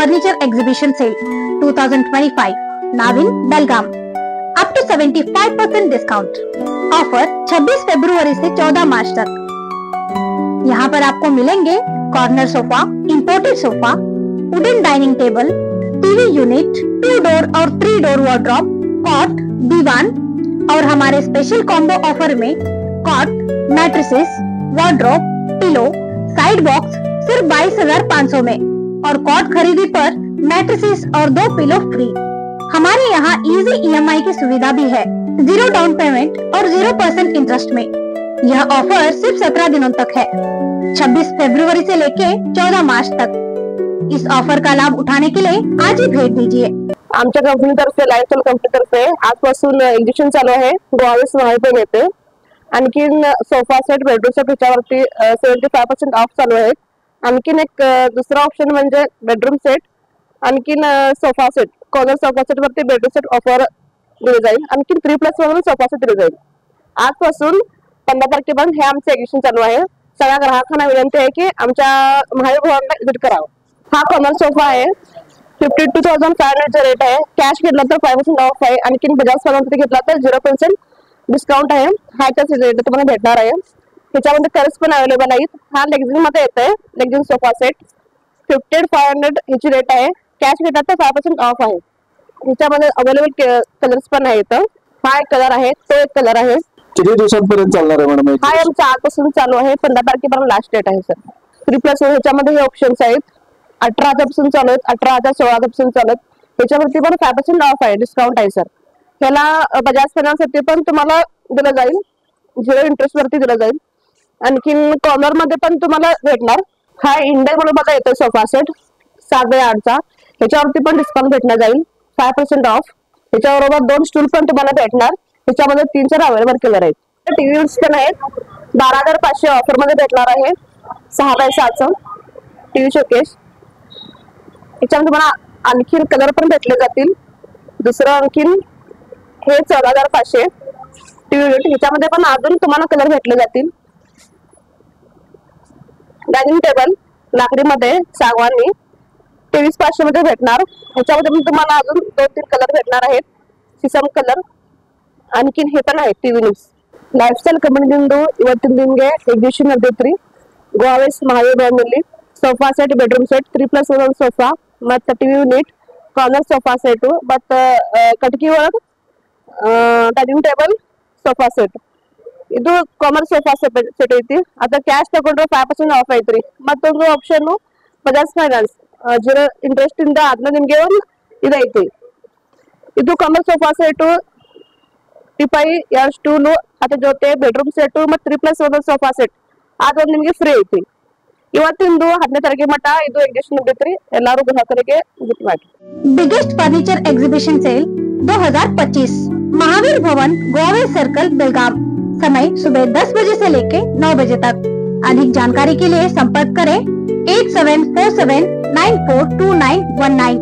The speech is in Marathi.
Furniture Exhibition Sale 2025 नाविन Belgaum up to 75% discount. Offer 26 फरवरी से 14 मार्च तक। यहाँ पर आपको मिलेंगे corner sofa, imported sofa, wooden dining table, TV unit, 2 door और 3 डोर वार्डरोब, कॉट, दीवान और हमारे स्पेशल कॉम्बो ऑफर में cot, mattresses, wardrobe, pillow, side box सिर्फ 22,500 में और कॉट खरीदी पर मैट्रेसेस और 2 पिलो फ्री। हमारे यहाँ इजी EMI की सुविधा भी है, 0 डाउन पेमेंट और 0% इंटरेस्ट में। यह ऑफर सिर्फ 17 दिनों तक है, 26 फरवरी से लेके 14 मार्च तक। इस ऑफर का लाभ उठाने के लिए आज ही भेज दीजिए। आमच्या कंपनीतर्फे लाईफस्टाईल कंपनीतर्फे आजपासून एग्जिबिशन चालू आहे गोवावेस महावितरण येथे। आणखीन सोफा सेट, बेडरूम सेट याच्यावरती 75% ऑफ चालू आहे। आणखीन एक दुसरा ऑप्शन म्हणजे बेडरूम सेट, आणखीन sofa set, corner sofa set वरती बेडरूम सेट ऑफर दिले जाईल। आणखीन 3+1 सोफा सेट दिले जाईल। आजपासून 15 तारखेपर्यंत हे आमचे एग्जिबिशन चालू आहे। सगळ्या ग्राहकांना विनंती आहे की आमच्या महावीर भवनला विजिट करावं। हा कॉर्नर सोफा आहे, 52,500 चा रेट आहे। कॅश घेतला तर 5% ऑफ आहे। आणखीन बजाज फायनान्स घेतला तर 0% डिस्काउंट आहे। हा त्याचा रेट तुम्हाला भेटणार आहे। त्याच्यामध्ये कलर्स पण अवेलेबल आहेत। हा लेग्जिंग मध्ये येतोय, लेग्जिंग सोफा सेट 58,500 ह्याची रेट आहे। कॅश घेतला तर 5% ऑफ आहे। ह्याच्यामध्ये अवेलेबल कलर्स पण आहेत। हा एक कलर आहे, तो एक कलर आहे। किती दिवसांपर्यंत चालणार आहे मॅडम? हा आमचा आजपासून चालू आहे, 15 तारखेपर्यंत लास्ट डेट आहे सर। 3+1 ह्याच्यामध्ये हे ऑप्शन्स आहेत। 18,000 पासून चालू आहेत, 18,000, 16,000 पासून चालू आहेत। त्याच्यावरती पण 5% ऑफ आहे, डिस्काउंट आहे सर। ह्याला बजाज फायनान्स वरती पण तुम्हाला दिलं जाईल, 0 इंटरेस्ट वरती दिलं जाईल। आणखीन कॉर्नर मध्ये पण तुम्हाला भेटणार। हा इंडियन मॉडेल मध्ये येतो सोफा सेट 7x8 चा, ह्याच्यावरती पण डिस्काउंट भेटणार जाईल, 5% ऑफ। ह्याच्याबरोबर 2 स्टूल पण तुम्हाला भेटणार। ह्याच्यामध्ये 3-4 अवेलेबल कलर आहेत। टीव्ही युनिट्स पण आहेत, 12,500 ऑफर मध्ये भेटणार आहे। 6x6 टीव्ही शोकेस, ह्याच्यामध्ये तुम्हाला आणखीन कलर पण भेटले जातील। दुसरं आणखीन हे 14,500 टीव्ही युनिट, ह्याच्यामध्ये पण अजून तुम्हाला कलर भेटले जातील। डायनिंग टेबल लाकडीमध्ये सागवानी 23,500 मध्ये भेटणार। ह्याच्यामध्ये पण तुम्हाला अजून 2-3 कलर भेटणार आहेत, सिसम कलर। आणखीन हे पण आहेत टीव्ही युनिट्स। लाईफस्टाईल ಕಂಪನಿಯಿಂದ ಇವತ್ತಿನ ನಿಮಗೆ ಎಕ್ಸಿಬಿಷನ್ ನಡೆದೈತ್ರಿ ಗೋವಾವೇಸ್ ಮಹಾವೀರ್ ಭವನದಲ್ಲಿ। Sofa set, bedroom set, 3+1 sofa ಮತ್ತು TV unit, corner sofa set ಮತ್ತು ಕಟಕಿ ಒಳಗೆ ಡೈನಿಂಗ್ ಟೇಬಲ್ ಸೋಫಾ ಸೆಟ್। ಇದು ಕಾಮರ್ಸ್ ಸೋಫಾ ಸೆಟ್ ಐತಿ। ಅದ ಕ್ಯಾಶ್ ತಗೊಂಡ್ರೆ 5% ಆಫ್ ಐತ್ರಿ। ಮತ್ತೊಂದು ಆಪ್ಷನ್ ಬಜಾಜ್ ಫೈನಾನ್ಸ್ 0 ಇಂಟ್ರೆಸ್ಟ್ ಇಂದ ಅದನ್ನ ನಿಮಗೆ ಇದೈತಿ। ಇದು ಕಾಮರ್ಸ್ ಸೋಫಾ ಸೆಟ್ ಟಿಪಾಯಿ 2 ಸ್ಟೂಲು ಅದ್ರ ಜೊತೆ ಬೆಡ್ರೂಮ್ ಸೆಟ್ ಮತ್ತು 3+1 ಸೋಫಾ ಸೆಟ್ ಅದೊಂದು ನಿಮಗೆ ಫ್ರೀ ಐತಿ। ಇವತ್ತಿಂದು 15 ತಾರೀಕಿಗೆ ಮಟ್ಟ ಇದು ಎಕ್ಸಿಬಿಷನ್ ನಡೆದೈತ್ರಿ। ಎಲ್ಲರೂ ಗ್ರಾಹಕರಿಗೆ ವಿಸಿಟ್ ಮಾಡಿ। Biggest furniture exhibition sale 2025 Mahaveer Bhavan, Goaves circle, Belgaum. समय सुबह 10 बजे से लेके 9 बजे तक। अधिक जानकारी के लिए संपर्क करें 8747942919।